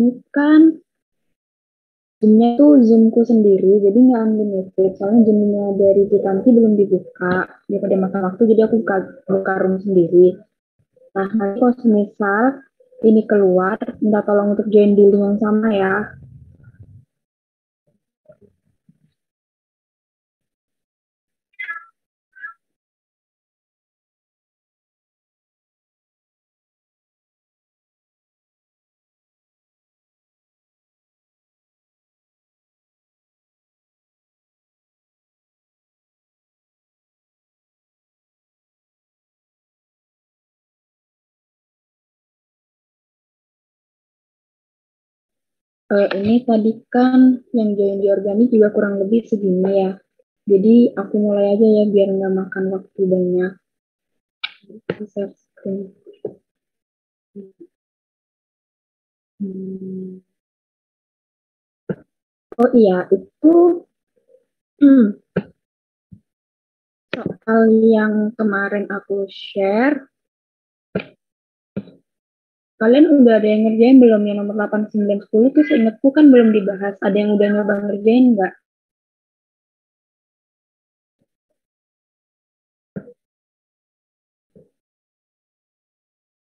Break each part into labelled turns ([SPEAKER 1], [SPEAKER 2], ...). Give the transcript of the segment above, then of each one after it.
[SPEAKER 1] ini kan Zoom-nya tuh Zoom-ku sendiri, jadi nggak unlimited. Soalnya Zoom-nya dari Titanti belum dibuka. Daripada makan waktu, jadi aku buka room sendiri. Nah, nanti kalau semisal ini keluar, minta tolong untuk join di link yang sama ya. Ini tadi kan yang join di organik juga kurang lebih segini ya. Jadi aku mulai aja ya biar nggak makan waktu banyak. Bisa screen. Hmm. Oh iya, itu soal yang kemarin aku share, kalian udah ada yang ngerjain belum yang nomor 8, 9, 10 tuh seingatku kan belum dibahas. Ada yang udah nyoba ngerjain nggak?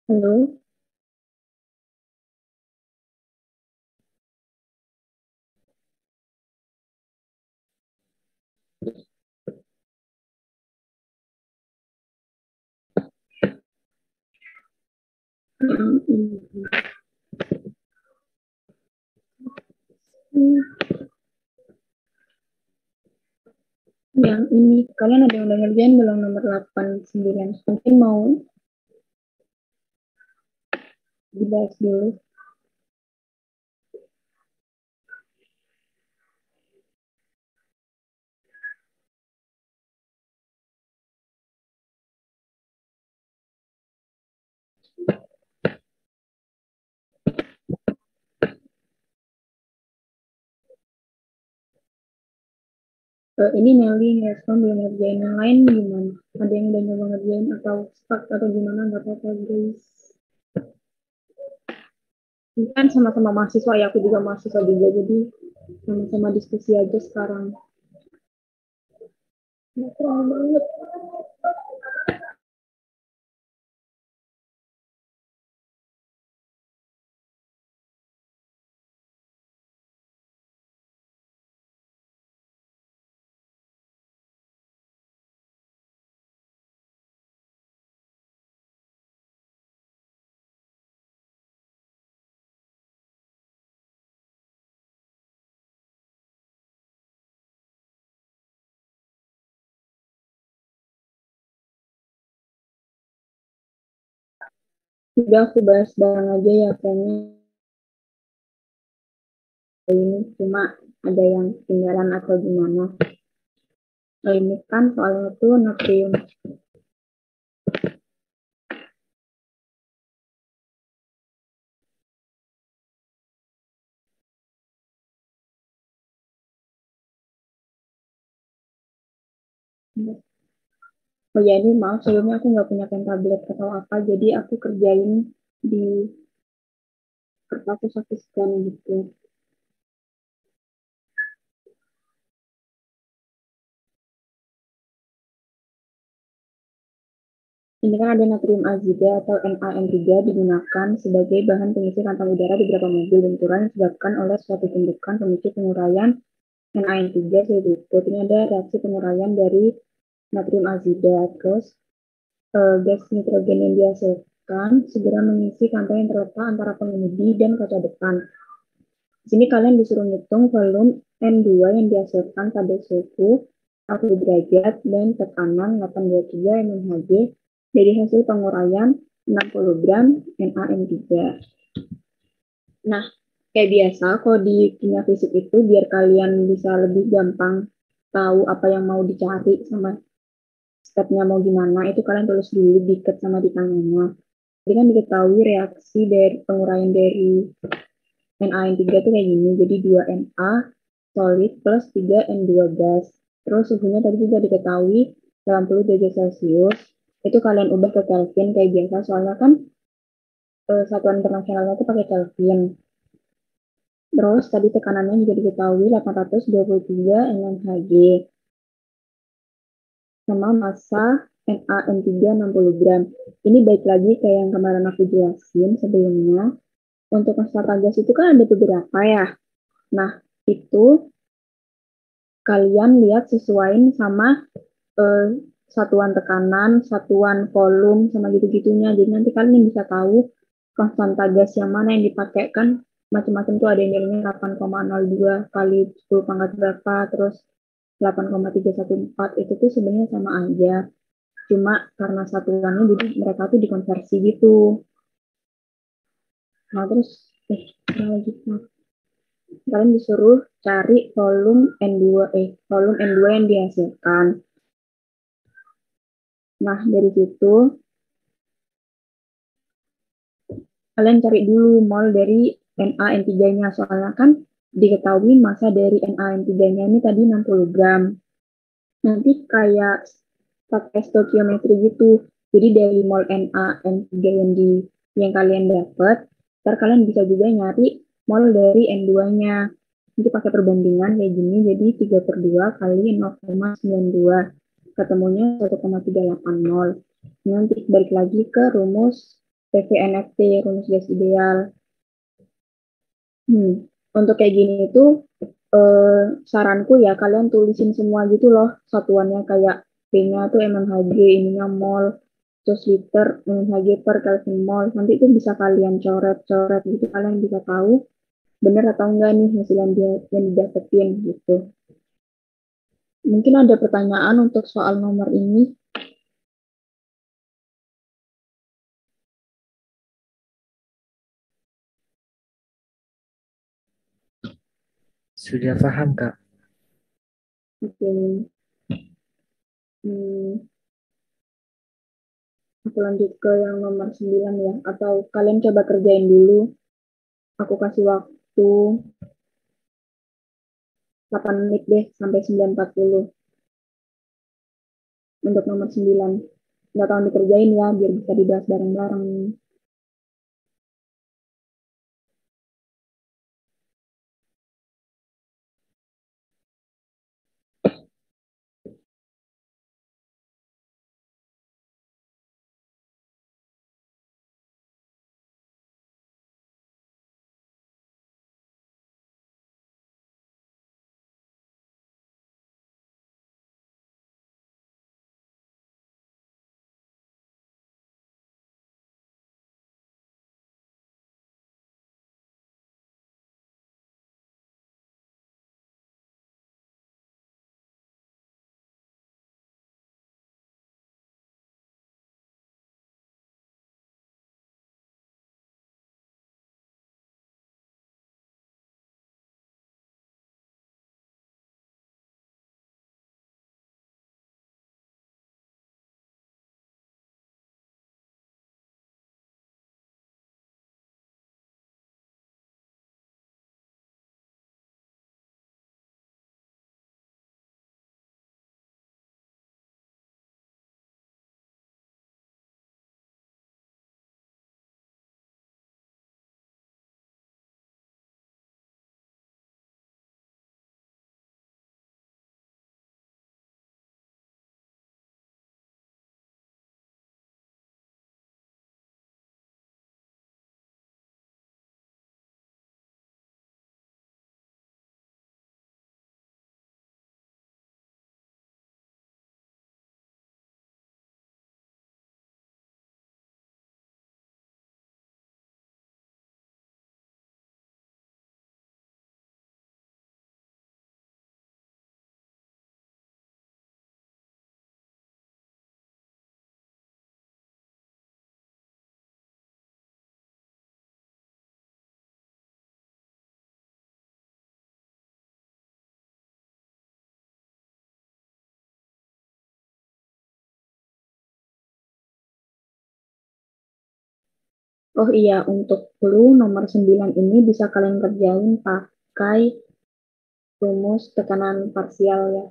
[SPEAKER 1] Halo? Yang ini, kalian ada yang udah ngerjain belum nomor 8, 9? Mungkin mau dibahas dulu. Ini Nelly ngerespon belum ngerjain, yang lain gimana? Ada yang udah nyoba ngerjain atau stuck atau gimana? Nggak apa-apa guys. Ini kan sama-sama mahasiswa ya, aku juga mahasiswa juga, jadi sama-sama diskusi aja sekarang. Nggak terlalu banget. Udah aku bahas bareng aja ya, kayaknya ini cuma ada yang ketinggalan atau gimana. Ini kan soalnya tuh natrium. Oh ya, ini maaf sebelumnya aku nggak punya pen tablet atau apa, jadi aku kerjain di kertas aku scan gitu. Ini kan ada natrium azida atau NaN3 digunakan sebagai bahan pengisi kantong udara di beberapa mobil benturan yang disebabkan oleh suatu tumbukan pemicu penguraian NaN3 yaitu ini ada reaksi penguraian dari natrium azida. Terus gas nitrogen yang dihasilkan segera mengisi kantong yang terletak antara pengemudi dan kaca depan. Di sini kalian disuruh ngitung volume N2 yang dihasilkan pada suhu 40 derajat dan tekanan 823 mmHg dari hasil penguraian 60 gram NaN3. Nah, kayak biasa, kalau di kimia fisik itu biar kalian bisa lebih gampang tahu apa yang mau dicari sama stepnya mau gimana, itu kalian tulis dulu diket sama di tangannya. Jadi kan diketahui reaksi dari penguraian dari NaN3 tuh kayak gini, jadi 2Na solid plus 3N2 gas. Terus suhunya tadi juga diketahui 80 derajat Celcius. Itu kalian ubah ke Kelvin kayak biasa, soalnya kan satuan internasionalnya itu pakai Kelvin. Terus tadi tekanannya juga diketahui 823 mmHg. Sama massa NaN3 60 gram. Ini baik lagi kayak yang kemarin aku jelasin sebelumnya. Untuk konstanta gas itu kan ada beberapa ya. Nah, itu kalian lihat sesuaiin sama eh, satuan tekanan, satuan volume, sama gitu-gitunya. Jadi nanti kalian bisa tahu konstanta gas yang mana yang dipakai kan macam-macam tuh ada yang nilainya 8,02 kali 10 pangkat berapa, terus 8,314 itu tuh sebenarnya sama aja. Cuma karena satuannya jadi mereka tuh dikonversi gitu. Nah terus, ada lagi. Nah, kalian disuruh cari volume N2 yang dihasilkan. Nah, dari situ kalian cari dulu mol dari NaN3-nya. Soalnya kan diketahui massa dari NaN3-nya ini tadi 60 gram. Nanti kayak pakai stoichiometri gitu. Jadi dari mol NaN3 yang kalian dapat, ntar kalian bisa juga nyari mol dari N2-nya. Nanti pakai perbandingan kayak gini, jadi 3/2 kali 0,92. Ketemunya 1,38 mol. Nanti balik lagi ke rumus PVNFT, rumus gas ideal. Untuk kayak gini itu saranku ya kalian tulisin semua gitu loh satuannya kayak P-nya tuh mmHg, ininya mol, terus liter mmHg per Kelvin mol. Nanti itu bisa kalian coret-coret gitu, kalian bisa tahu benar atau enggak nih hasil yang didapetin gitu. Mungkin ada pertanyaan untuk soal nomor ini.
[SPEAKER 2] Sudah paham, Kak?
[SPEAKER 1] Oke. Hmm, aku lanjut ke yang nomor 9 ya. Atau kalian coba kerjain dulu. Aku kasih waktu 8 menit deh sampai 9.40 untuk nomor 9. Nggak tahu dikerjain ya biar bisa dibahas bareng-bareng. Oh iya, untuk clue nomor 9 ini bisa kalian kerjain pakai rumus tekanan parsial ya.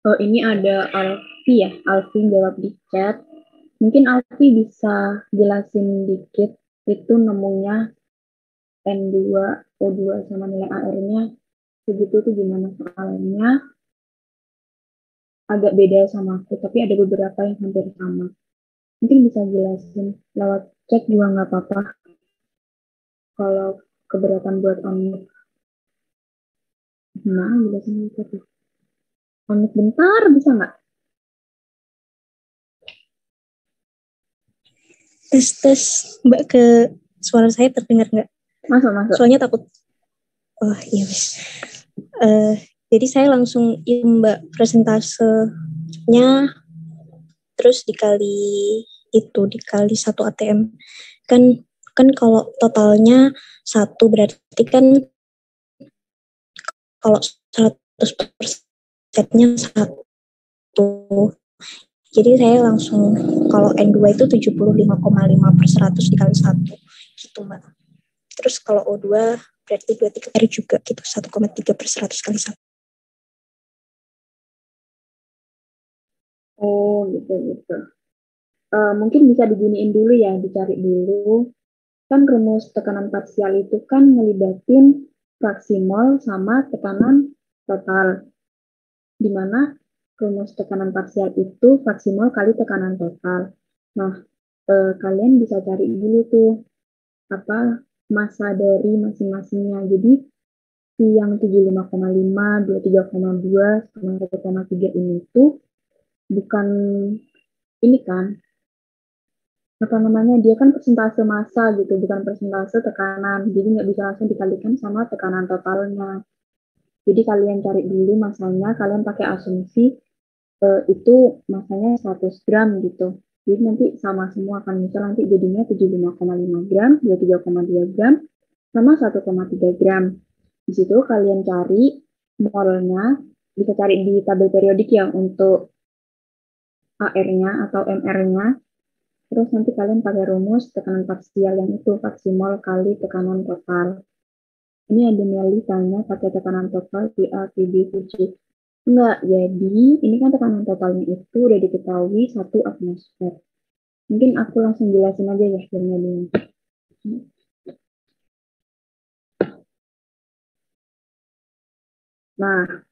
[SPEAKER 1] Oh, ini ada Alfi ya. Alfi jawab di chat. Mungkin Alfi bisa jelasin dikit itu nemunya N2, O2 sama nilai AR-nya segitu tuh gimana soalnya agak beda sama aku, tapi ada beberapa yang hampir sama. Mungkin bisa jelasin lewat chat juga nggak apa-apa kalau keberatan buat online. Nah, jelasin lewat chat ya. Online bentar, bisa nggak?
[SPEAKER 2] Tes, Mbak, ke suara saya terdengar nggak?
[SPEAKER 1] Masuk, masuk.
[SPEAKER 2] Soalnya takut. Oh iya, wis. Jadi saya langsung Mbak presentasenya, terus dikali 1 ATM. Kan kalau totalnya 1 berarti kan kalau 100%-nya 1. Jadi saya langsung kalau N2 itu 75,5/100 dikali 1 gitu, Mbak. Terus kalau O2 berarti 23 juga gitu, 1,3/100 kali 1.
[SPEAKER 1] Oh, gitu. Mungkin bisa diginiin dulu ya, dicari dulu. Kan rumus tekanan parsial itu kan ngelibatin fraksi mol sama tekanan total. Di mana rumus tekanan parsial itu fraksi mol kali tekanan total. Nah, kalian bisa cari dulu tuh apa massa dari masing-masingnya. Jadi yang 75,5, 23,2, sama 1,3 ini tuh bukan ini kan, apa namanya, dia kan persentase massa gitu, bukan persentase tekanan. Jadi nggak bisa langsung dikalikan sama tekanan totalnya. Jadi kalian cari dulu massanya, kalian pakai asumsi itu massanya 100 gram gitu. Jadi nanti sama semua kan, misal nanti jadinya 75,5 gram, 23,2 gram, sama 1,3 gram. Di situ kalian cari molnya, bisa cari di tabel periodik yang untuk AR-nya atau MR-nya. Terus nanti kalian pakai rumus tekanan parsial yang itu, fraksi mol kali tekanan total. Ini ada Nelly tanya pakai tekanan total PA, PB, QC. Enggak, jadi ini kan tekanan totalnya itu udah diketahui 1 atmosfer. Mungkin aku langsung jelasin aja ya biar nggak bingung. Nah,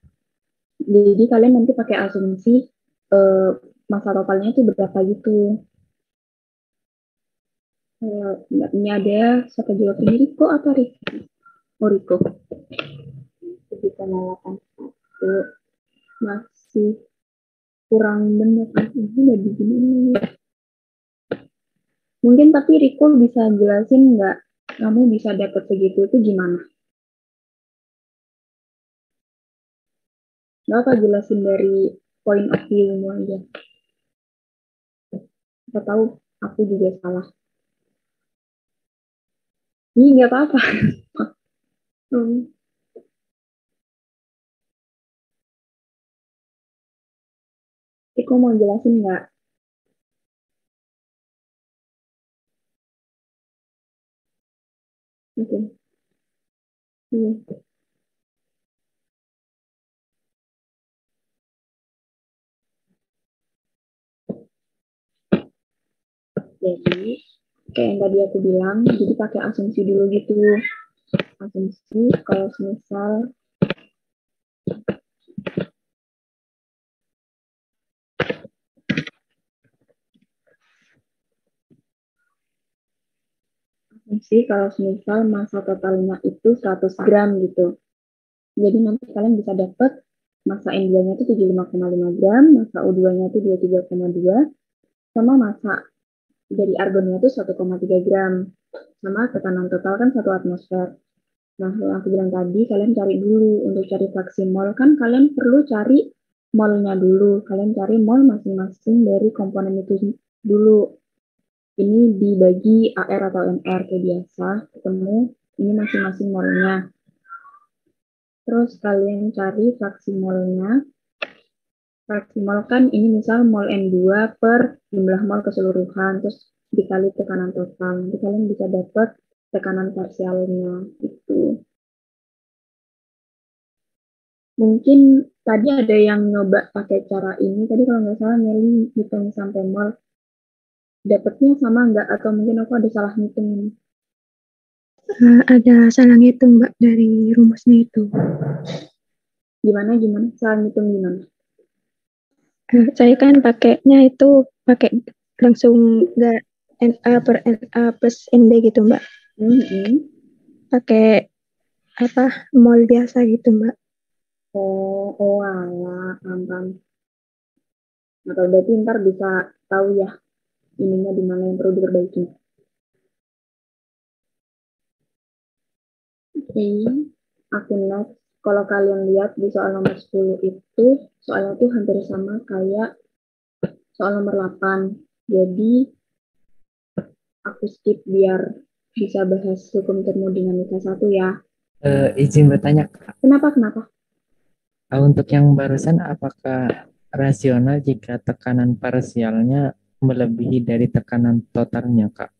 [SPEAKER 1] jadi kalian nanti pakai asumsi eh, massa totalnya itu berapa gitu. Ini ada siapa jawab ini, Riko apa Riko? Oh, Riko. 7,81 masih kurang benar. Ini udah begini. Mungkin tapi Riko bisa jelasin nggak kamu bisa dapat segitu itu gimana? Nggak apa jelasin dari point of view-mu aja. Kita tahu aku juga salah. Ini nggak apa-apa. Riko mau jelasin nggak? Oke. Iya. Jadi kayak yang tadi aku bilang, jadi pakai asumsi dulu gitu. Asumsi kalau misal asumsi kalau misal massa totalnya itu 100 gram gitu. Jadi nanti kalian bisa dapat massa N2-nya itu 75,5 gram, massa O2-nya itu 23,2, sama massa dari argonnya itu 1,3 gram, sama tekanan total kan 1 atmosfer. Nah, yang aku bilang tadi, kalian cari dulu. Untuk cari fraksi mol, kan kalian perlu cari molnya dulu. Kalian cari mol masing-masing dari komponen itu dulu. Ini dibagi AR atau MR kayak biasa, ketemu ini masing-masing molnya. Terus kalian cari fraksi molnya. Fraksi mol kan ini misal mol N2 per jumlah mol keseluruhan, terus dikali tekanan total. Nanti kalian bisa dapat tekanan parsialnya. Itu. Mungkin tadi ada yang nyoba pakai cara ini. Tadi kalau nggak salah Nelly hitung sampai mall. Dapatnya sama nggak? Atau mungkin aku ada salah ngitung ini.
[SPEAKER 3] Ada salah ngitung Mbak dari rumusnya itu.
[SPEAKER 1] Gimana, gimana? Salah ngitung gimana?
[SPEAKER 3] Saya kan pakainya itu pakai langsung nggak NA per NA plus NB gitu Mbak.
[SPEAKER 1] Hmm.
[SPEAKER 3] Pakai apa mol biasa gitu Mbak.
[SPEAKER 1] Oh, oh alah, paham. Atau berarti ntar bisa tahu ya ininya di mana yang perlu diperbaiki. Oke, aku next. Kalau kalian lihat di soal nomor 10 itu, soalnya tuh hampir sama kayak soal nomor 8. Jadi, aku skip biar bisa bahas hukum termodinamika satu ya.
[SPEAKER 4] Izin bertanya, Kak.
[SPEAKER 1] Kenapa, kenapa?
[SPEAKER 4] Untuk yang barusan, apakah rasional jika tekanan parsialnya melebihi dari tekanan totalnya, Kak?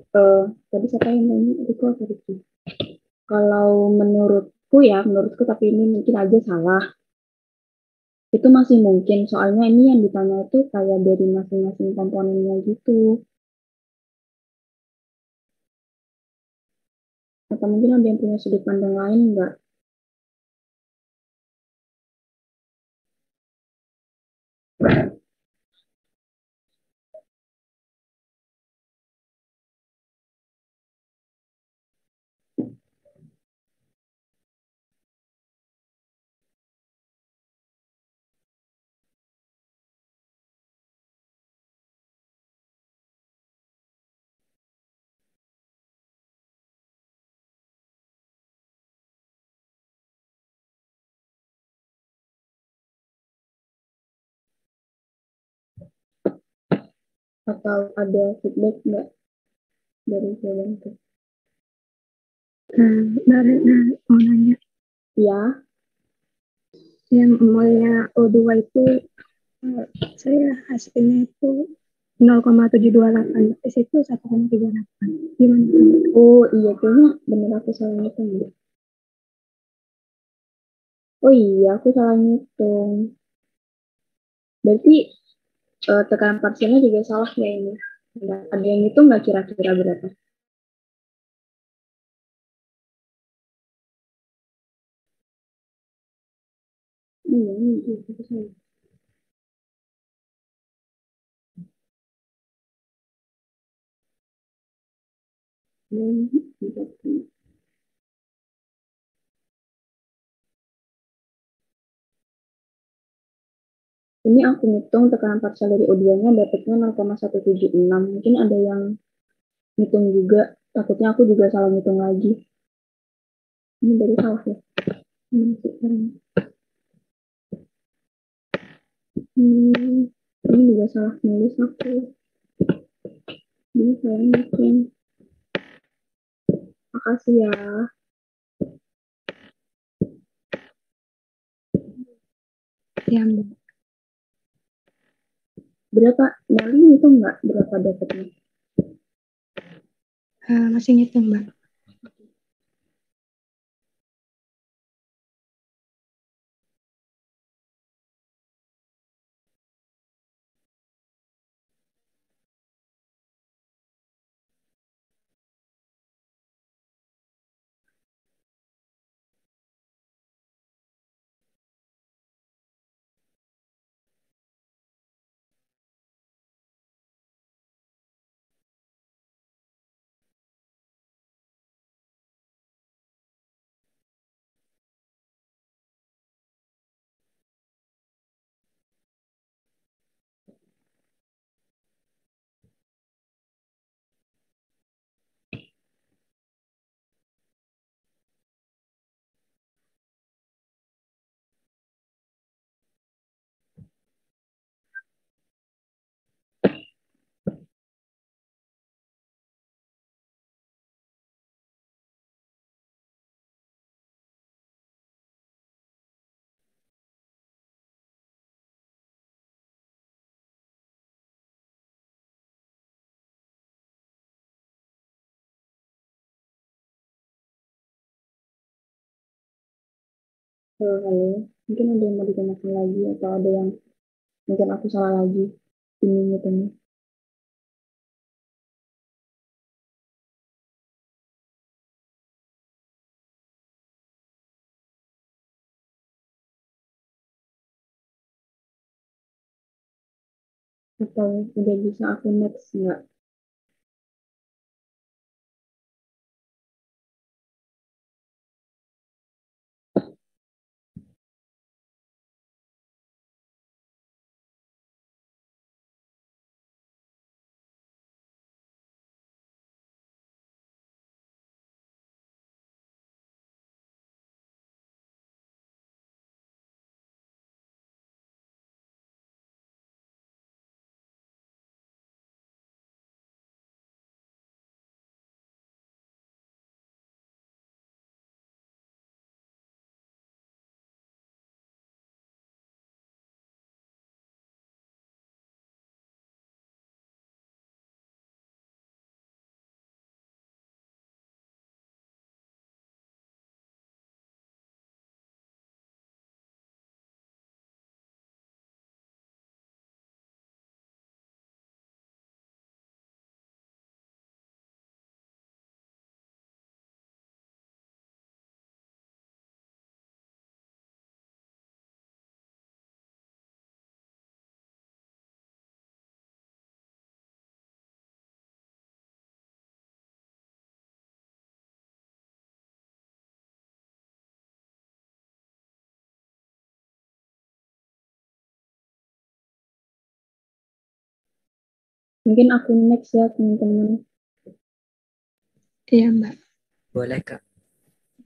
[SPEAKER 1] Tadi siapa yang nanya? Itu aku Ricky. Kalau menurutku ya, menurutku tapi ini mungkin aja salah. Itu masih mungkin, soalnya ini yang ditanya itu kayak dari masing-masing komponennya gitu. Atau mungkin ada yang punya sudut pandang lain nggak? Atau ada feedback nggak dari jawaban itu?
[SPEAKER 3] Mbak Retna mau nanya,
[SPEAKER 1] Ya,
[SPEAKER 3] yang molnya O2 itu saya hasilnya itu 0,728, di situ 1,38. Gimana?
[SPEAKER 1] oh iya kayaknya bener aku salah ngitung ya. Oh iya aku salah ngitung. Berarti tekanan parsialnya juga salah ya ini. Nggak, ada yang ngitung nggak kira-kira berapa? Iya, iya, aku salah. Hmm, ini aku ngitung tekanan parsial dari O2-nya dapatnya 0,176. Mungkin ada yang ngitung juga. Takutnya aku juga salah ngitung lagi. Ini dari salah ya. Ini masih kurang. Ini juga salah nulis aku. Ini saya ngitung. Makasih ya.
[SPEAKER 3] Ya, Mbak.
[SPEAKER 1] Berapa? Nelly ngitung nggak berapa dapatnya?
[SPEAKER 3] Masih ngitung Mbak.
[SPEAKER 1] Halo, mungkin ada yang mau ditanyakan lagi atau ada yang mungkin aku salah lagi ini ngitungnya. Atau udah bisa aku next nggak? Mungkin aku next ya teman-teman.
[SPEAKER 3] Iya, Mbak.
[SPEAKER 4] Boleh, Kak.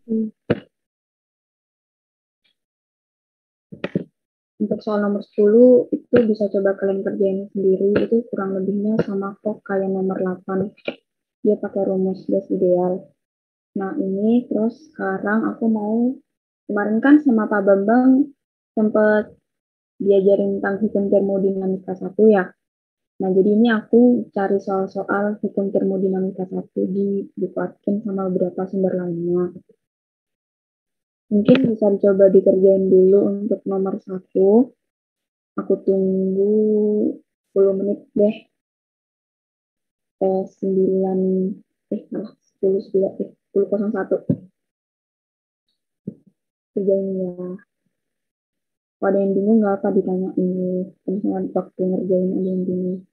[SPEAKER 3] Hmm.
[SPEAKER 1] Untuk soal nomor 10 itu bisa coba kalian kerjain sendiri, itu kurang lebihnya sama kok kayak nomor 8. Dia pakai rumus gas ideal. Nah ini terus sekarang aku mau, kemarin kan sama Pak Bambang sempat diajarin tentang hukum termodinamika 1 ya. Nah jadi ini aku cari soal-soal hukum termodinamika 1 di buku Atkin sama beberapa sumber lainnya. Mungkin bisa dicoba dikerjain dulu untuk nomor 1. Aku tunggu 10 menit deh. 9, malah 10, 9, 10.01. Kerjain ya. Kalau ada yang bingung nggak apa ditanya ini. Misalnya waktu ngerjain ada yang bingung.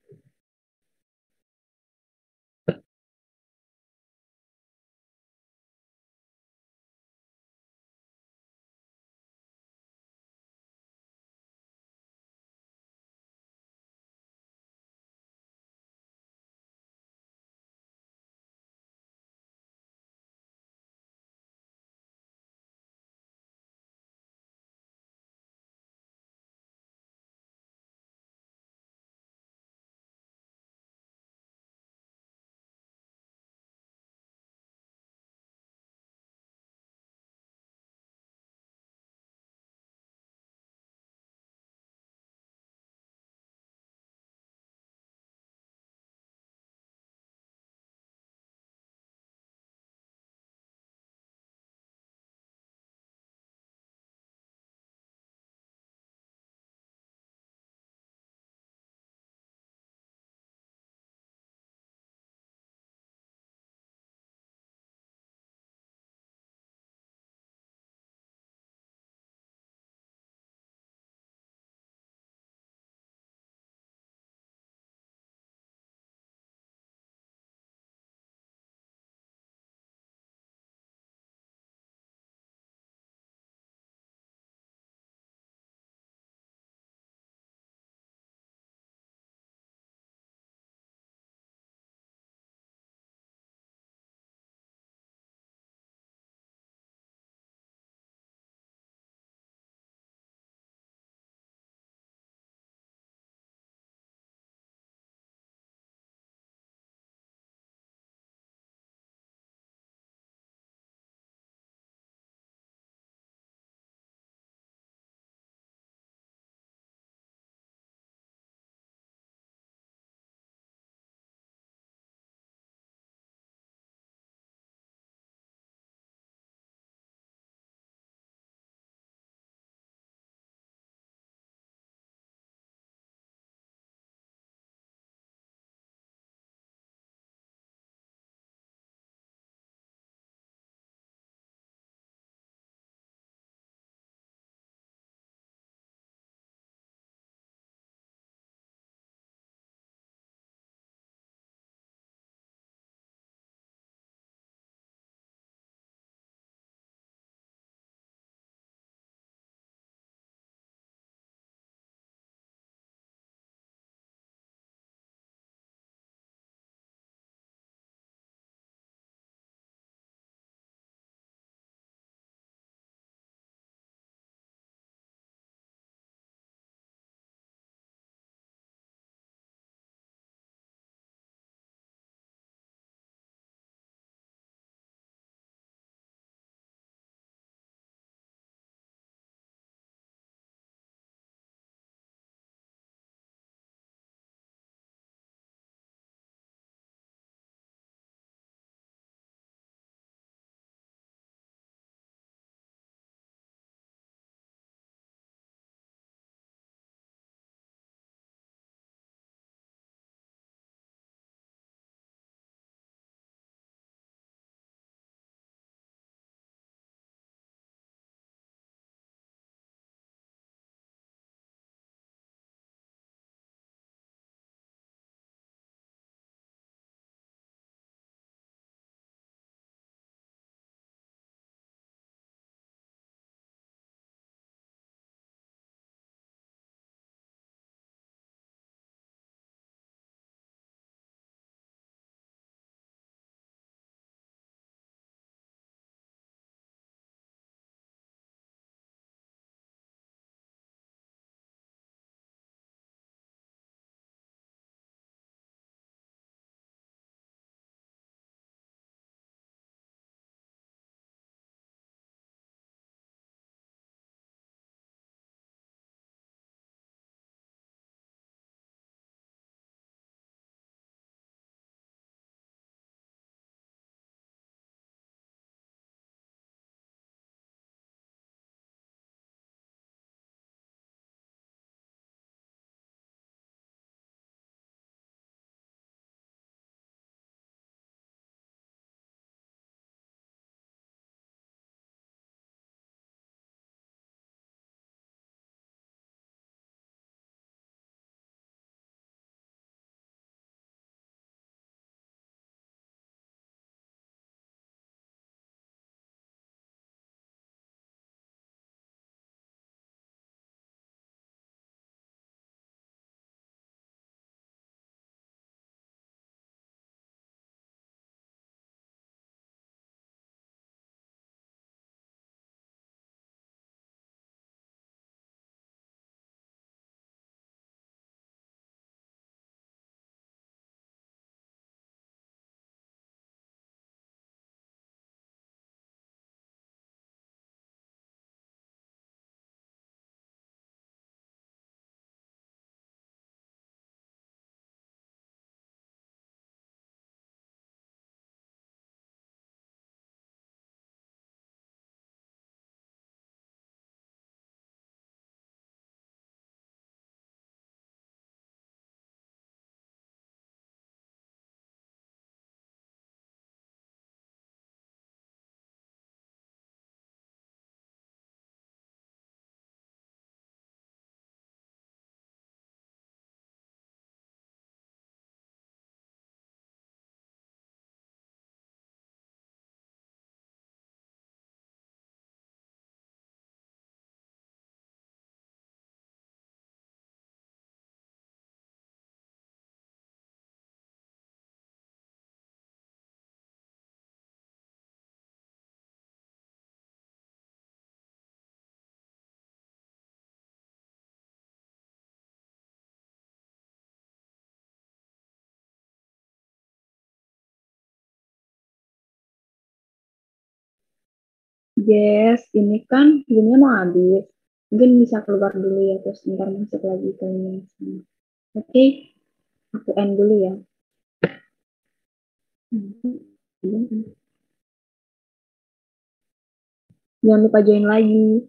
[SPEAKER 1] Guys, ini kan filmnya mau habis. Mungkin bisa keluar dulu ya, terus ntar masuk lagi ke ini. Oke, aku end dulu ya. Jangan lupa join lagi.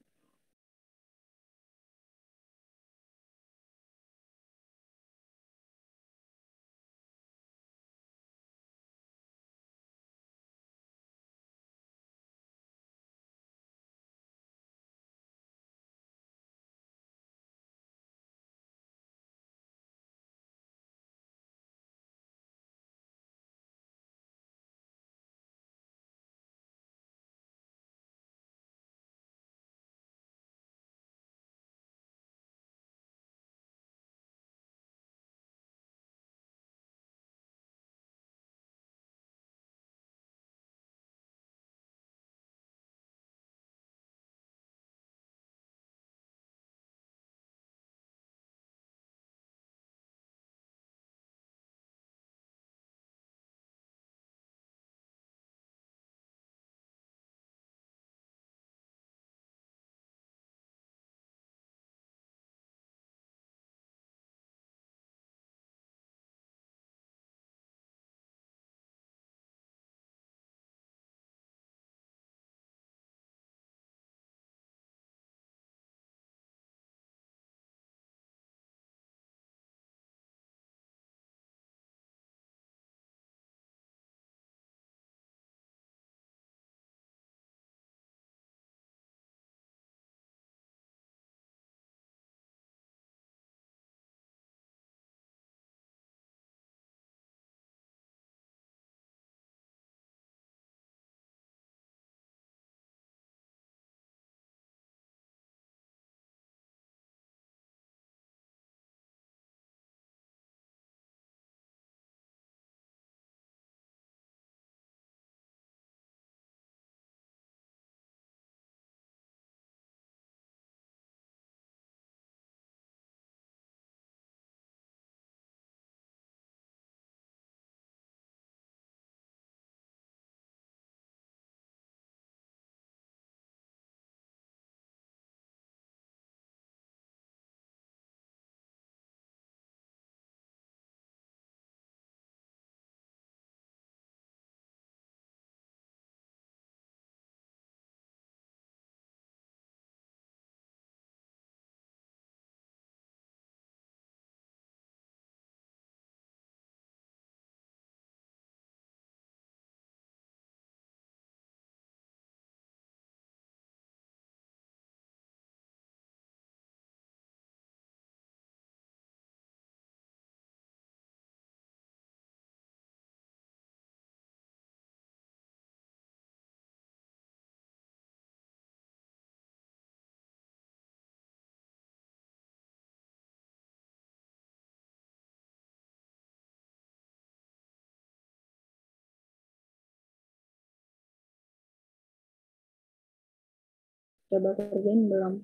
[SPEAKER 1] Coba kerjain belum?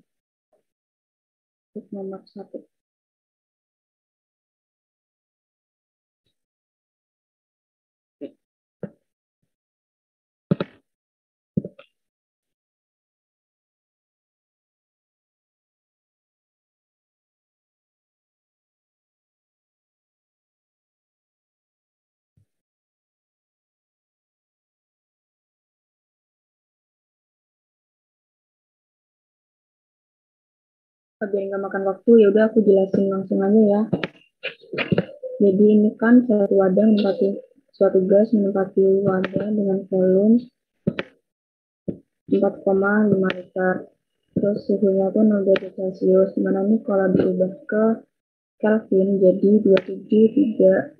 [SPEAKER 1] Untuk nomor 1. Biar nggak makan waktu, ya udah aku jelasin langsung aja ya. Jadi ini kan suatu wadah menempati suatu gas menempati wadah dengan volume 4,5 liter. Terus suhunya tuh 0 derajat Celcius. Dimana nih kalau diubah ke Kelvin jadi 273.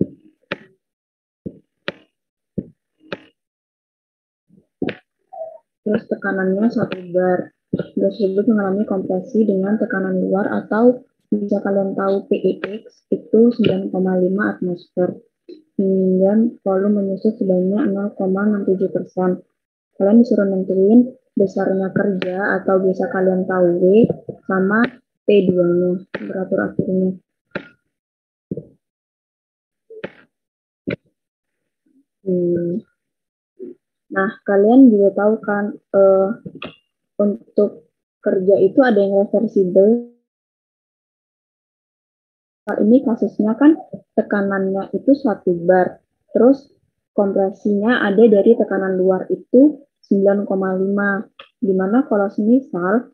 [SPEAKER 1] Terus tekanannya 1 bar. Gas tersebut mengalami kompresi dengan tekanan luar atau bisa kalian tahu PIX itu 9,5 atmosfer. Dan volume menyusut sebanyak 0,67%. Kalian disuruh nentuin besarnya kerja atau bisa kalian tahu W sama P2-nya, temperatur akhirnya. Nah, kalian juga tahu kan untuk kerja itu ada yang reversible. Ini kasusnya kan tekanannya itu 1 bar, terus kompresinya ada dari tekanan luar itu 9,5, dimana kalau semisal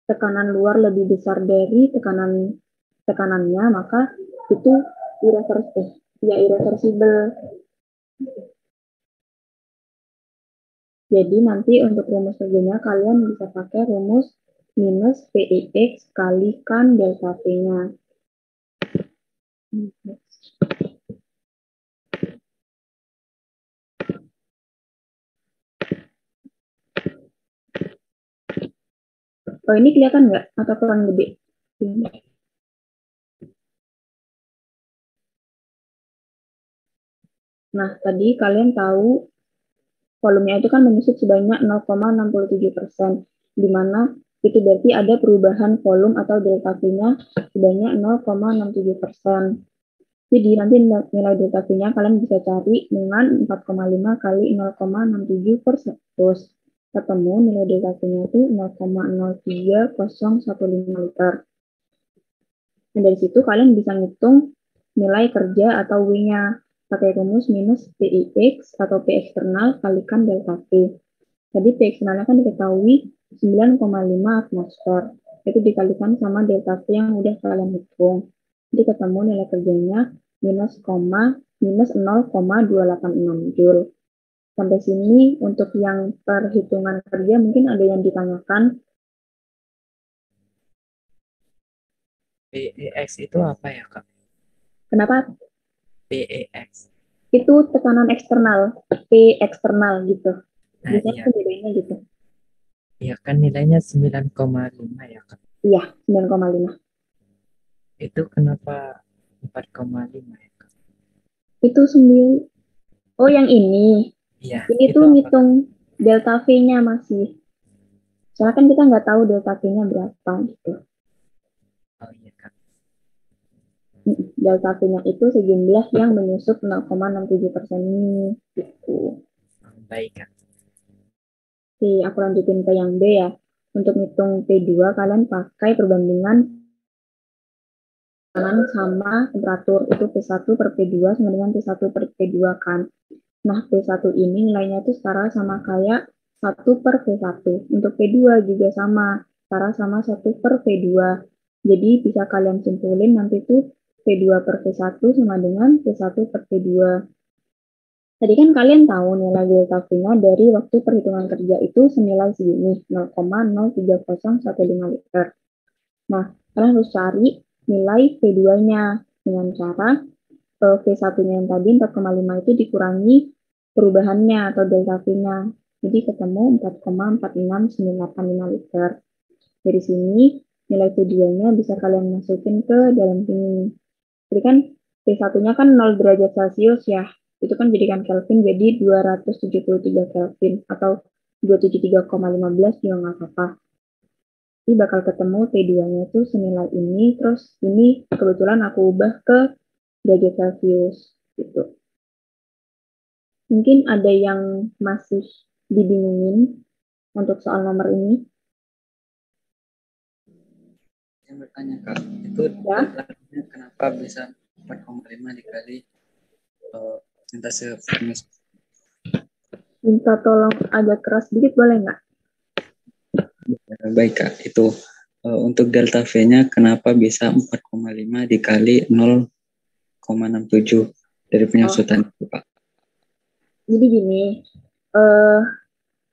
[SPEAKER 1] tekanan luar lebih besar dari tekanannya, maka itu irreversible. Jadi nanti untuk rumus kerjanya kalian bisa pakai rumus minus PIX kalikan delta P-nya. Oh, ini kelihatan nggak? Atau kurang gede? Nah, tadi kalian tahu volumenya itu kan menyusut sebanyak 0,67%, di mana itu berarti ada perubahan volume atau delta V-nya sebanyak 0,67%. Jadi nanti nilai delta V-nya kalian bisa cari dengan 4,5 kali 0,67 per 100. Ketemu nilai delta V-nya itu 0,03015 liter. Dan dari situ kalian bisa ngitung nilai kerja atau W-nya pakai rumus minus PIX atau P eksternal kalikan delta V. Tadi P eksternalnya kan diketahui 9,5 atmosfer. Itu dikalikan sama delta V yang udah kalian hitung. Jadi ketemu nilai kerjanya minus 0,286 Joule. Sampai sini untuk yang perhitungan kerja mungkin ada yang ditanyakan.
[SPEAKER 4] PEX itu apa ya, Kak?
[SPEAKER 1] Kenapa?
[SPEAKER 4] PEX.
[SPEAKER 1] Itu tekanan eksternal, P eksternal gitu.
[SPEAKER 4] Nah,
[SPEAKER 1] Biasanya
[SPEAKER 4] iya.
[SPEAKER 1] pembedanya gitu.
[SPEAKER 4] Iya kan nilainya 9,5 ya, Kak?
[SPEAKER 1] Iya, 9,5.
[SPEAKER 4] Itu kenapa 4,5 ya, Kak?
[SPEAKER 1] Itu 9. Oh, yang ini.
[SPEAKER 4] Iya,
[SPEAKER 1] Ini
[SPEAKER 4] itu
[SPEAKER 1] tuh
[SPEAKER 4] apa, Kak?
[SPEAKER 1] ngitung delta V-nya masih. Soalnya kan kita nggak tahu delta V-nya berapa gitu.
[SPEAKER 4] Oh iya, Kak.
[SPEAKER 1] Delta V-nya itu sejumlah yang menyusup 0,67% ini. Gitu.
[SPEAKER 4] Baik, Kak.
[SPEAKER 1] Oke, aku lanjutin ke yang B ya. Untuk ngitung P2, kalian pakai perbandingan tekanan sama temperatur. Itu P1 per P2 sama dengan P1 per P2 kan. Nah, P1 ini nilainya itu setara sama kayak 1 per P1. Untuk P2 juga sama, setara sama 1 per P2. Jadi bisa kalian simpulin nanti tuh P2 per P1 sama dengan P1 per P2. Tadi kan kalian tahu nilai delta V-nya dari waktu perhitungan kerja itu senilai segini, 0,03015 liter. Nah, kalian harus cari nilai V2-nya dengan cara V1-nya yang tadi 4,5 itu dikurangi perubahannya atau delta V-nya. Jadi ketemu 4,46985 liter. Dari sini nilai V2-nya bisa kalian masukin ke dalam sini. Jadi kan V1-nya kan 0 derajat Celcius ya. Itu kan jadikan Kelvin jadi 273 Kelvin atau 273,15 juga nggak apa-apa. Jadi bakal ketemu T2-nya itu senilai ini, terus ini kebetulan aku ubah ke derajat Celcius gitu. Mungkin ada yang masih dibingungin untuk soal nomor ini.
[SPEAKER 5] Yang bertanya, Kak, itu
[SPEAKER 1] Ya.
[SPEAKER 5] kenapa bisa 4,5 dikali persentase Venus?
[SPEAKER 1] Minta tolong agak keras dikit boleh nggak?
[SPEAKER 5] Baik, Kak, itu untuk delta V-nya kenapa bisa 4,5 dikali 0,67 dari penyusutan itu, Pak?
[SPEAKER 1] Jadi gini,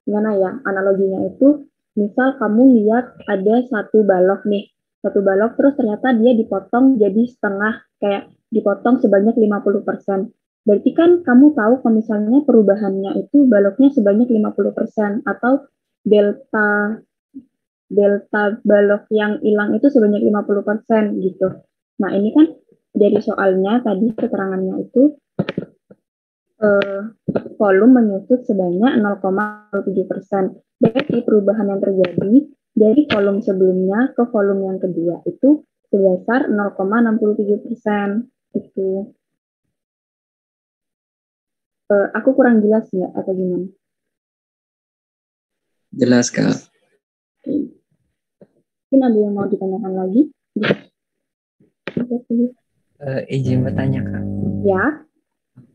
[SPEAKER 1] gimana ya analoginya itu, misal kamu lihat ada satu balok nih, satu balok terus ternyata dia dipotong jadi setengah, kayak dipotong sebanyak 50%. Berarti kan kamu tahu kalau misalnya perubahannya itu baloknya sebanyak 50% atau delta delta balok yang hilang itu sebanyak 50% gitu. Nah, ini kan dari soalnya tadi keterangannya itu volume menyusut sebanyak 0,7%. Berarti perubahan yang terjadi dari volume sebelumnya ke volume yang kedua itu sebesar 0,67%. Itu. Aku kurang jelas nggak atau gimana?
[SPEAKER 5] Jelas, Kak.
[SPEAKER 1] Mungkin ada yang mau ditanyakan lagi?
[SPEAKER 4] Izin bertanya, Kak.
[SPEAKER 1] Ya,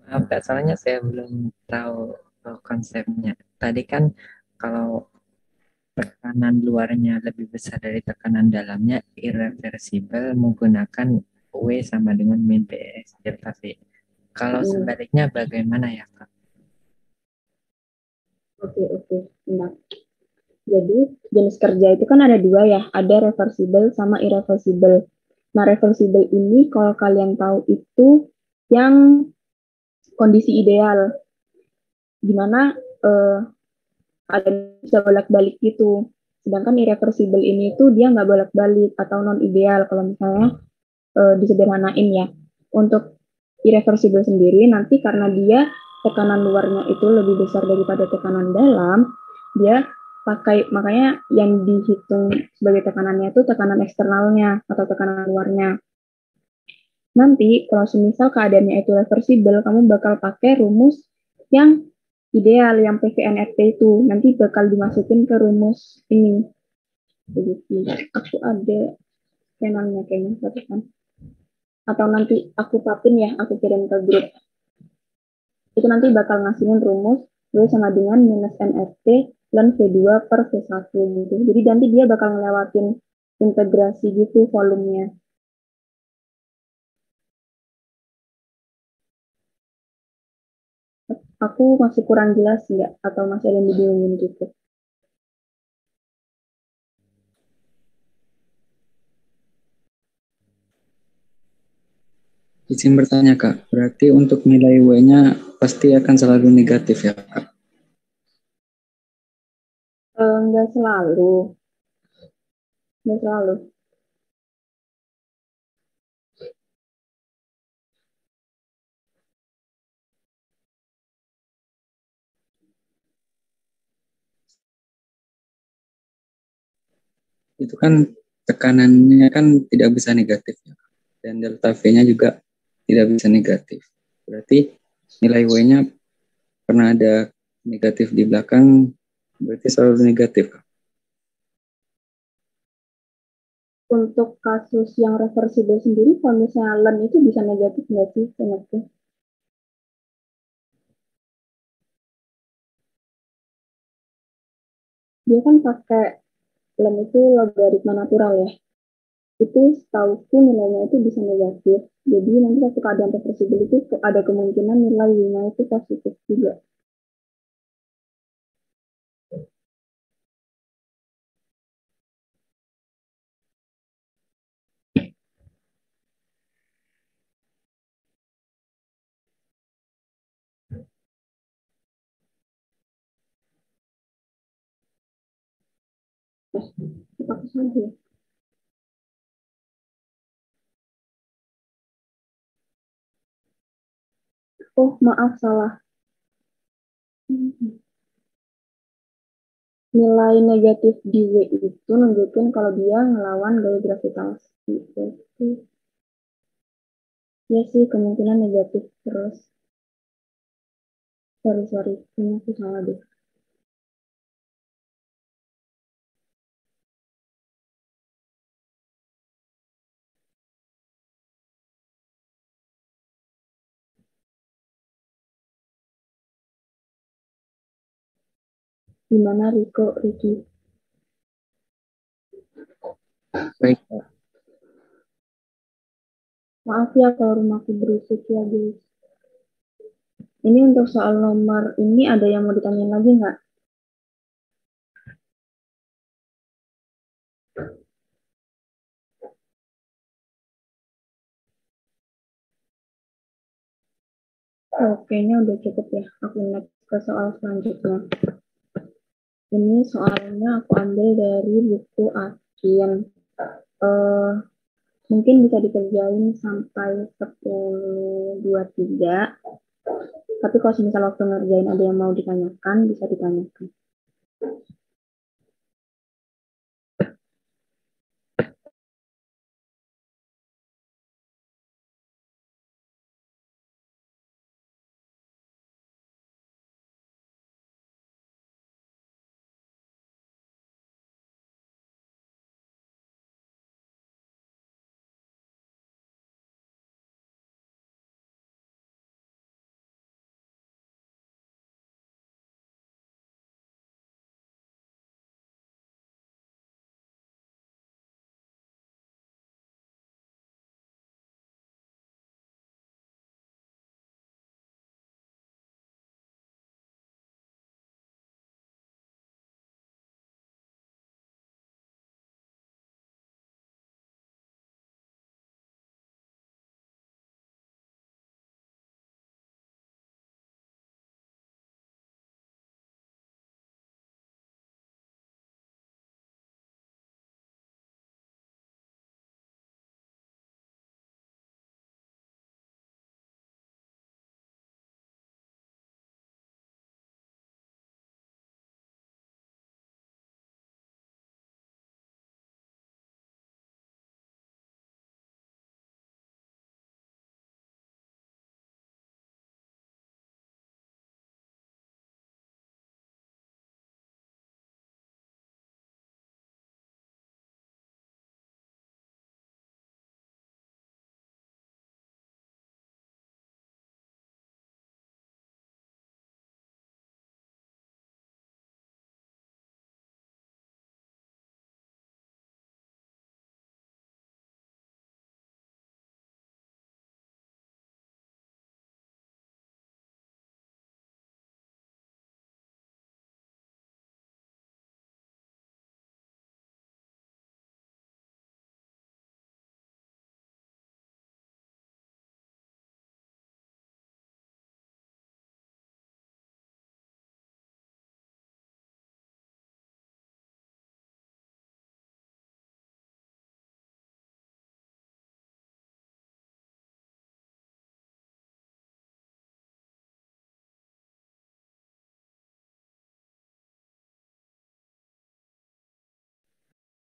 [SPEAKER 4] Maaf, Kak, soalnya saya belum tahu konsepnya. Tadi kan kalau tekanan luarnya lebih besar dari tekanan dalamnya, irreversibel menggunakan W sama dengan min PS delta V. Kalau sebaliknya bagaimana ya, Kak?
[SPEAKER 1] oke. Nah, jadi jenis kerja itu kan ada dua ya, ada reversible sama irreversible. Nah, reversible ini kalau kalian tahu itu yang kondisi ideal, dimana ada bisa bolak-balik gitu. Sedangkan irreversible ini tuh dia nggak bolak-balik atau non ideal kalau misalnya disederhanain ya. Untuk irreversible sendiri nanti karena dia tekanan luarnya itu lebih besar daripada tekanan dalam, dia makanya yang dihitung sebagai tekanannya itu tekanan eksternalnya atau tekanan luarnya. Nanti kalau semisal keadaannya itu reversible, kamu bakal pakai rumus yang ideal, yang PVNRT itu. Nanti bakal dimasukin ke rumus ini. Begitu. Aku ada skenanya kayaknya satu kan. Atau nanti aku tapin ya, aku kirim ke grup. Itu nanti bakal ngasihin rumus W sama dengan minus NRT dan V2 per V1 gitu. Jadi nanti dia bakal ngelewatin integrasi gitu volumenya. Aku masih kurang jelas nggak? Atau masih ada yang dibingungin gitu?
[SPEAKER 5] Izin bertanya, Kak. Berarti untuk nilai W-nya pasti akan selalu negatif ya, Kak?
[SPEAKER 1] Nggak selalu. Nggak selalu.
[SPEAKER 5] Itu kan tekanannya kan tidak bisa negatif ya, dan delta V-nya juga tidak bisa negatif. Berarti nilai W-nya pernah ada negatif di belakang, berarti selalu negatif, Kak?
[SPEAKER 1] Untuk kasus yang reversible sendiri, kalau misalnya lem itu bisa negatif nggak sih? Ternyata. Dia kan pakai lem itu logaritma natural ya. Itu setauku nilainya itu bisa negatif. Jadi nanti waktu keadaan reversible itu ada kemungkinan nilai Y-nya itu positif juga. Apa salah ya? Oh, maaf salah. Nilai negatif di W itu nunjukin kalau dia ngelawan gaya gravitasi. Itu ya sih kemungkinan negatif terus. Sorry. Ini aku salah deh. Gimana Ricky?
[SPEAKER 5] Baik,
[SPEAKER 1] Maaf ya kalau rumahku berisik ya guys. Ini untuk soal nomor ini ada yang mau ditanyain lagi nggak? Oh, kayaknya udah cukup ya. Aku next ke soal selanjutnya. Ini soalnya aku ambil dari buku Akin. Eh, mungkin bisa dikerjain sampai 10.23. Tapi kalau misal waktu ngerjain ada yang mau ditanyakan, bisa ditanyakan.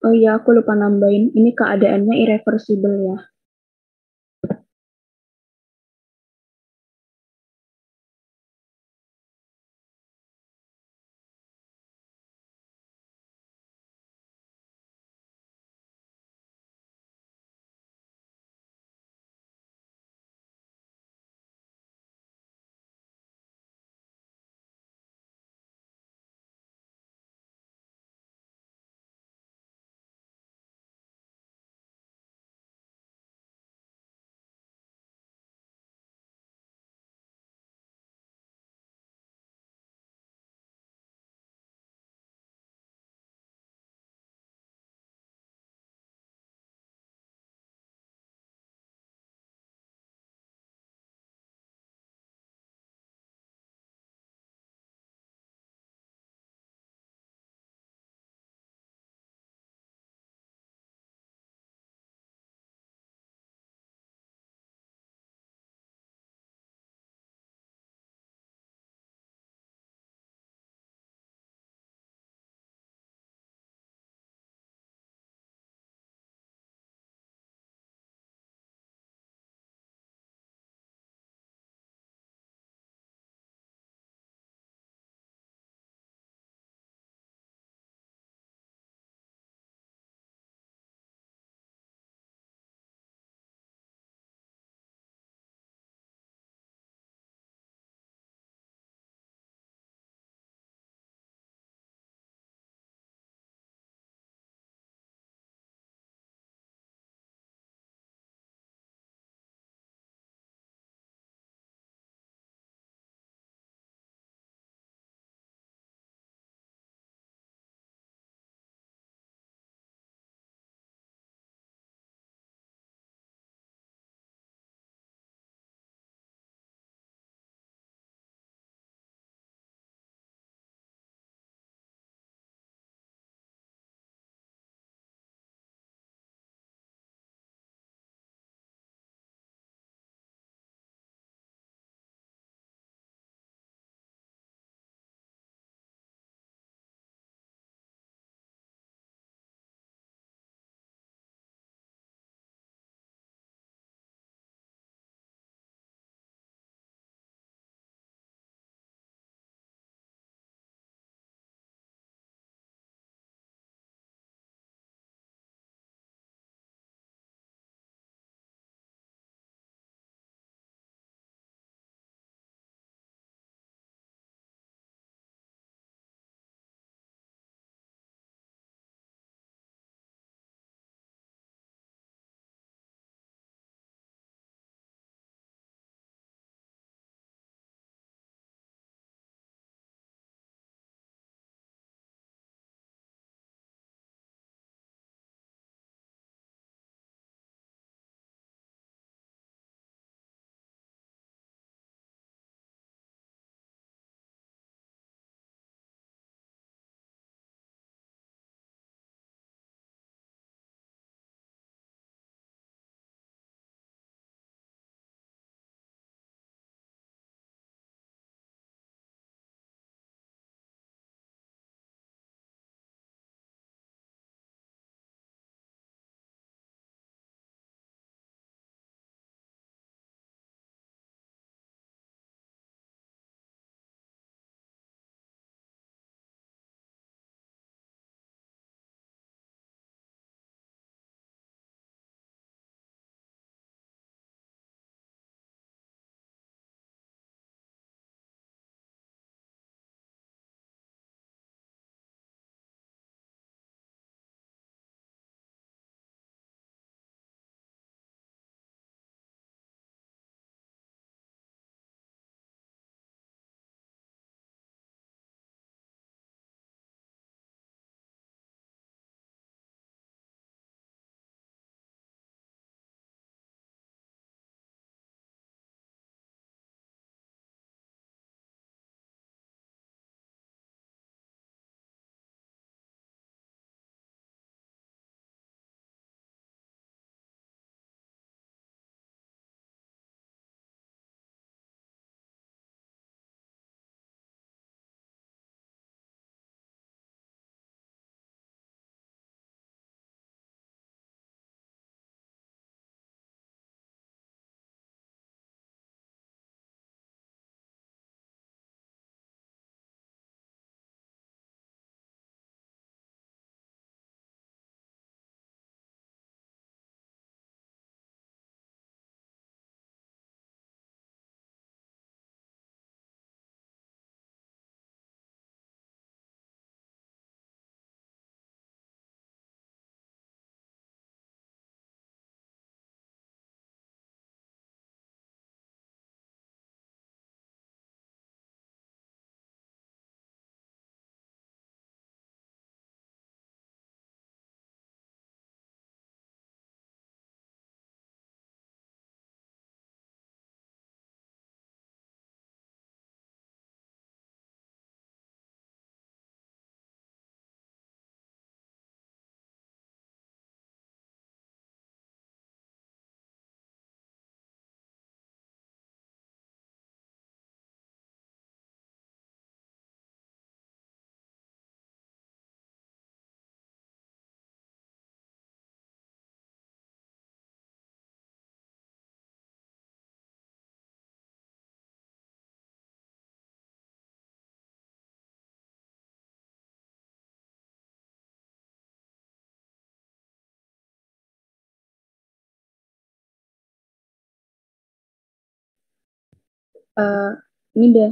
[SPEAKER 1] Oh iya, aku lupa nambahin. Ini keadaannya irreversible ya. Ini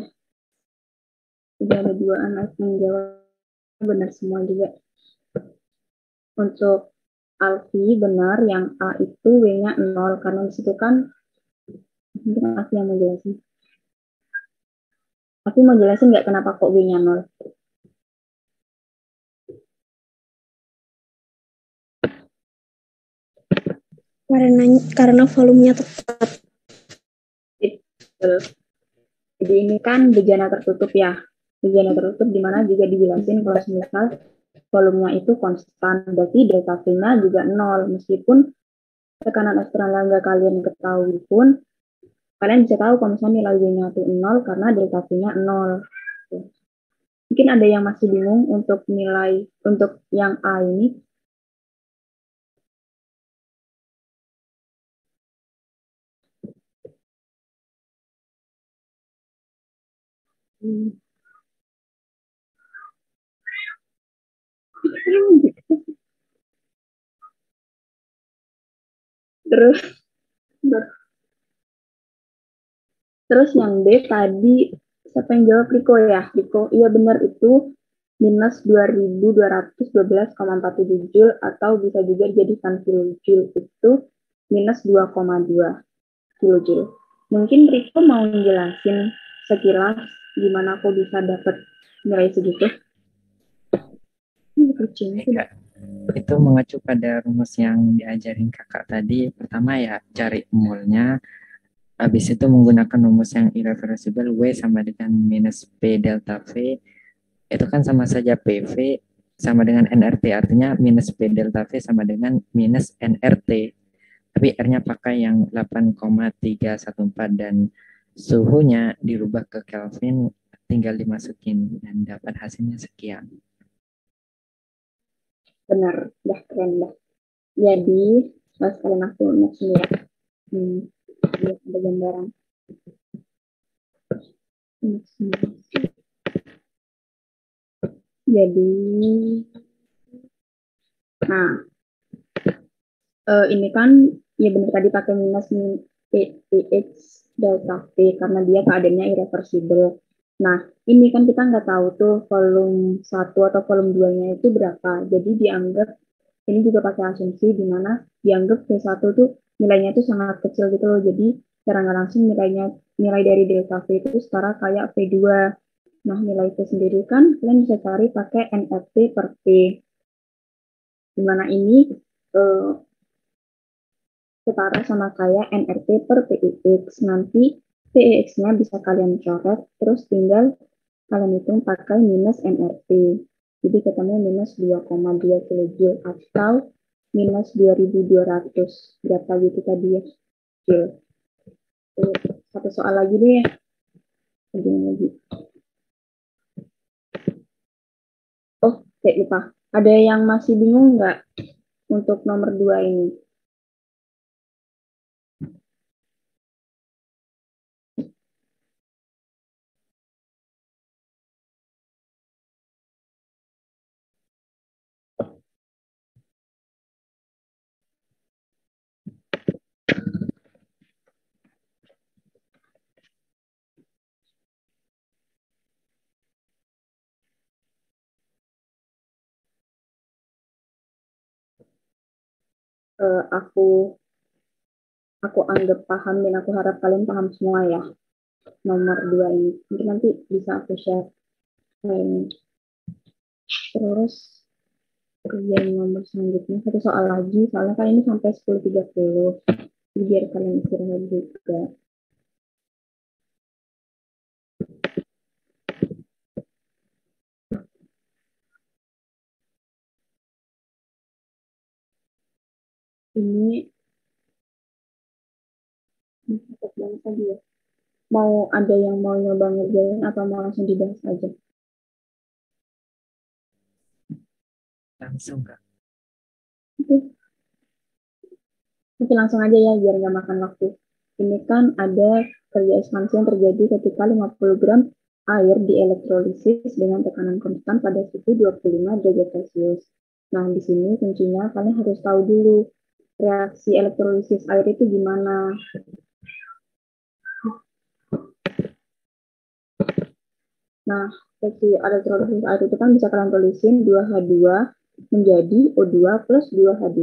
[SPEAKER 1] udah ada 2 anak yang jawab benar semua juga. Untuk Alfi benar, yang A itu W-nya 0, karena disitu kan mungkin Alfi yang mau jelasin. Alfi mau jelasin nggak kenapa kok W-nya 0?
[SPEAKER 2] Karena volumenya tetap.
[SPEAKER 1] Jadi ini kan bejana tertutup ya. Bejana tertutup dimana juga dijelasin kalau misal volumenya itu konstan, berarti delta V-nya juga 0. Meskipun tekanan eksternal nggak kalian ketahui pun, kalian bisa tahu kalau misalnya nilai V-nya itu 0 karena delta V-nya 0. Mungkin ada yang masih bingung untuk nilai untuk yang A ini. Terus yang B tadi siapa yang jawab? Riko ya? Riko, iya benar itu minus 2212,47 Joule atau bisa juga dijadikan kilojoule itu minus 2,2 kilojoule. Mungkin Riko mau jelasin sekilas gimana aku bisa dapat nilai segitu?
[SPEAKER 4] Kak, itu mengacu pada rumus yang diajarin kakak tadi. Pertama ya cari molnya, habis itu menggunakan rumus yang irreversible, W sama dengan minus P delta V, itu kan sama saja PV sama dengan nRT, artinya minus P delta V sama dengan minus nRT. Tapi R-nya pakai yang 8,314 dan suhunya dirubah ke Kelvin, tinggal dimasukin dan dapat hasilnya sekian.
[SPEAKER 1] Benar, dah keren dah. Jadi, kalian aku next ya. Lihat ada gambaran. Jadi, nah, ini kan ya benar tadi pakai minus PX delta V karena dia keadaannya irreversible. Nah, ini kan kita nggak tahu tuh volume 1 atau volume 2-nya itu berapa. Jadi dianggap, ini juga pakai asumsi di mana dianggap V1 tuh nilainya tuh sangat kecil gitu loh. Jadi secara nggak langsung nilai dari delta V itu setara kayak V2. Nah, nilai V sendiri kan kalian bisa cari pakai nRT per P. Dimana ini setara sama kayak nRT per PIX. Nanti PIX-nya bisa kalian coret, terus tinggal kalian hitung pakai minus nRT. Jadi ketemu minus 2,2 kilojoule atau minus 2200. Berapa gitu tadi ya? Satu soal lagi deh. Lagi. Oh, kayak lupa. Ada yang masih bingung nggak untuk nomor 2 ini? Aku anggap paham dan aku harap kalian paham semua ya nomor 2 ini. Mungkin nanti bisa aku share. Terus kerjaan nomor selanjutnya satu soal lagi, soalnya kan ini sampai 10.30. Jadi biar kalian istirahat juga. Ini cepet banget tadi ya. Mau ada yang mau nyoba ngerjain atau mau langsung dibahas aja?
[SPEAKER 4] Langsung Kak.
[SPEAKER 1] Oke, langsung aja ya biar nggak makan waktu. Ini kan ada kerja ekspansi yang terjadi ketika 50 gram air dielektrolisis dengan tekanan konstan pada suhu 25 derajat Celcius. Nah, di sini kuncinya kalian harus tahu dulu reaksi elektrolisis air itu gimana. Nah, reaksi elektrolisis air itu kan bisa kalian tulisin 2H2 menjadi O2 plus 2H2.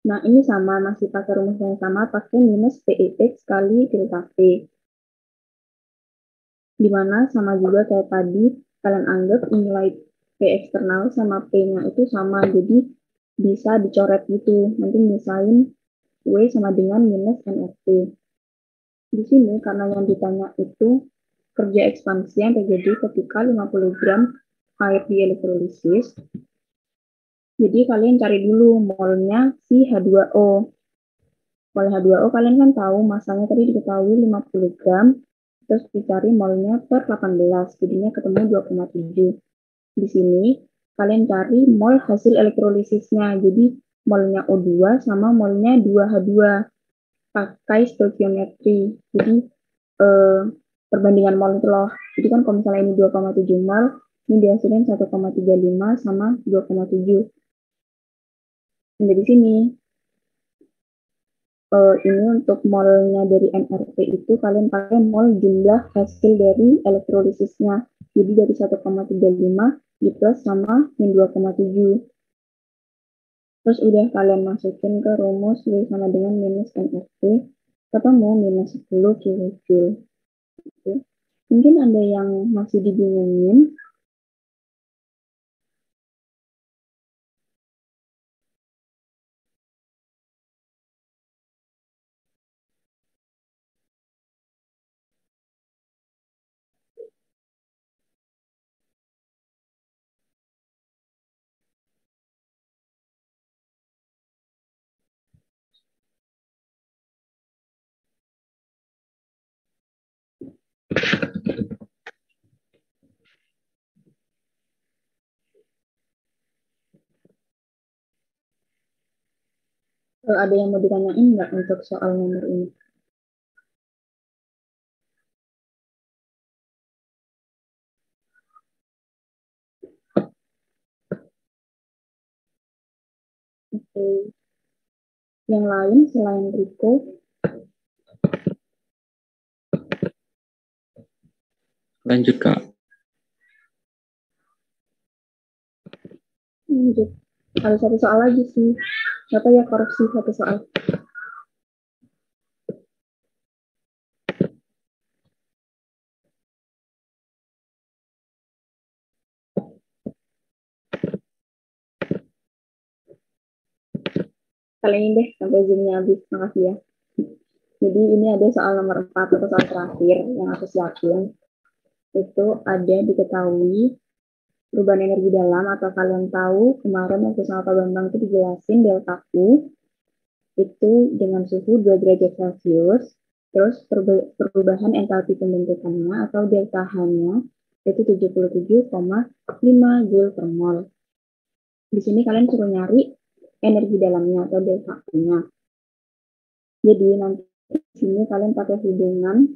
[SPEAKER 1] Nah, ini sama, masih pakai rumus yang sama, pakai minus PEX kali delta P. Dimana sama juga kayak tadi, kalian anggap nilai P eksternal sama P-nya itu sama, jadi bisa dicoret gitu. Nanti misalin W sama dengan minus NFP. Di sini, karena yang ditanya itu kerja ekspansi yang terjadi ketika 50 gram air di elektrolisis, jadi kalian cari dulu molnya si H2O. Mol H2O kalian kan tahu masanya tadi diketahui 50 gram, terus dicari molnya per 18, jadinya ketemu 2,7. Di sini kalian cari mol hasil elektrolisisnya, jadi molnya O2 sama molnya 2H2 pakai stoikiometri. Jadi perbandingan mol itu loh. Jadi kan kalau misalnya ini 2,7 mol, ini dihasilin 1,35 sama 2,7. Nah, di sini ini untuk molnya dari NRP itu kalian pakai mol jumlah hasil dari elektrolisisnya. Jadi dari 1,35 di plus sama min 2,7. Terus udah kalian masukin ke rumus W sama dengan minus NRP, ketemu minus 10 kilojoule. Mungkin ada yang masih dibingungin. Ada yang mau ditanyain nggak untuk soal nomor ini? Oke. Yang lain selain Riko?
[SPEAKER 5] Lanjut, Kak.
[SPEAKER 1] Lanjut. Ada satu soal lagi sih. Apa ya, korupsi satu soal. Kali ini deh sampai zoomnya habis. Makasih ya. Jadi ini ada soal nomor 4 atau soal terakhir yang aku siapin. Itu ada diketahui perubahan energi dalam, atau kalian tahu kemarin waktu sama Pak Bambang itu dijelasin delta U itu dengan suhu 2 derajat Celcius, terus perubahan entalpi pembentukannya atau delta H-nya itu 77,5 Joule per mol. Di sini kalian suruh nyari energi dalamnya atau delta U-nya. Jadi nanti di sini kalian pakai hubungan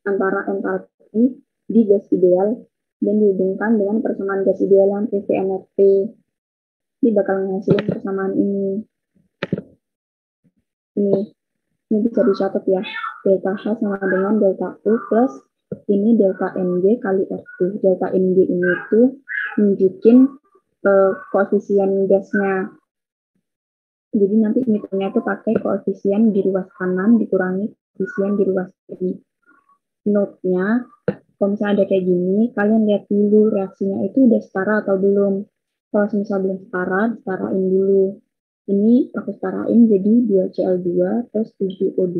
[SPEAKER 1] antara entalpi di gas ideal dan dihubungkan dengan persamaan gas ideal yang PVNFP. Ini bakal menghasilkan persamaan ini. Ini bisa dicatat ya. Delta H sama dengan delta U plus ini delta NG kali R2. Delta NG ini tuh nunjukin koefisien gasnya. Jadi nanti ngitungnya tuh pakai koefisien di ruas kanan dikurangi koefisien di ruas kiri. Note-nya, kalau misalnya ada kayak gini, kalian lihat dulu reaksinya itu udah setara atau belum. Kalau misalnya belum setara, setarain dulu. Ini aku setarain jadi 2Cl2 plus 7O2,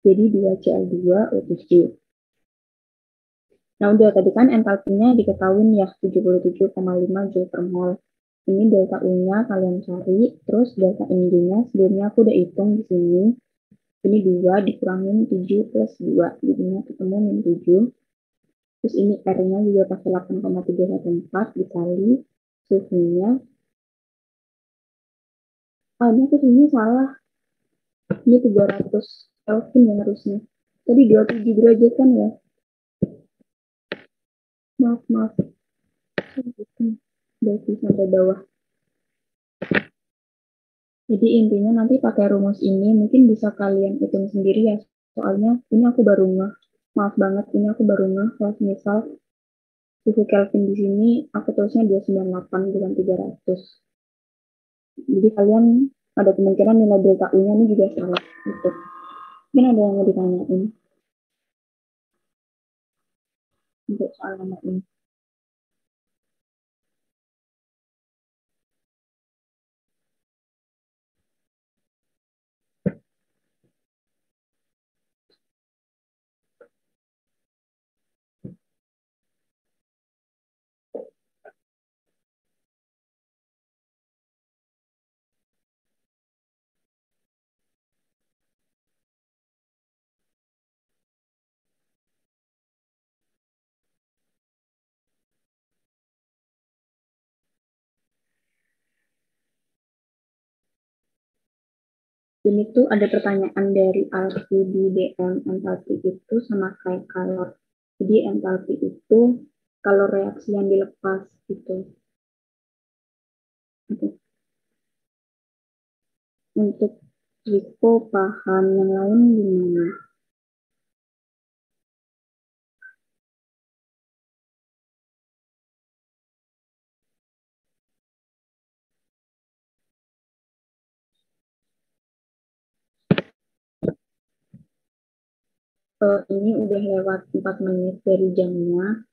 [SPEAKER 1] jadi 2Cl2O7. Nah udah tadi kan entalpinya diketahuin ya 77,5 Joule per mol. Ini delta U-nya kalian cari, terus delta NG-nya sebelumnya aku udah hitung di sini. Ini 2 dikurangin 7 plus 2, jadinya ketemu min 7. Terus ini R-nya juga pakai 8,314 dikali suhunya. Ini aku suhunya salah. Ini 300 Kelvin ya harusnya. Tadi 27 derajat kan ya? Maaf. Berarti sampai bawah. Jadi intinya nanti pakai rumus ini mungkin bisa kalian hitung sendiri ya. Soalnya ini aku baru nggak. Maaf banget, ini aku baru ngeh kalau misal suhu Kelvin di sini aku tulisnya 298 bukan 300. Jadi kalian ada kemungkinan nilai delta U-nya ini juga salah gitu. Mungkin ada yang mau ditanyain untuk soal nomor ini. Ini tuh ada pertanyaan dari Alfi di DM, entalpi itu sama kayak kalor. Jadi entalpi itu kalau reaksi yang dilepas gitu. Oke. Untuk Riko paham, yang lain gimana? Ini udah lewat 4 menit dari jamnya.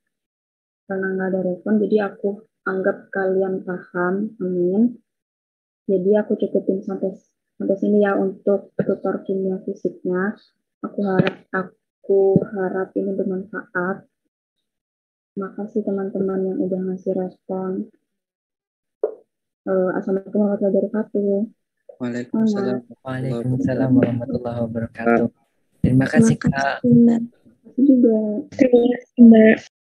[SPEAKER 1] Karena nggak ada respon, jadi aku anggap kalian paham. Amin. Jadi aku cukupin sampai sampai sini ya untuk tutor kimia fisiknya. Aku harap ini bermanfaat. Makasih teman-teman yang udah ngasih respon. Assalamualaikum warahmatullahi wabarakatuh.
[SPEAKER 5] Waalaikumsalam.
[SPEAKER 4] Waalaikumsalam warahmatullahi wabarakatuh. Terima kasih,
[SPEAKER 2] Terima
[SPEAKER 4] Kak.
[SPEAKER 2] kasih, Mbak.
[SPEAKER 1] Terima kasih juga.
[SPEAKER 3] Terima kasih, Mbak.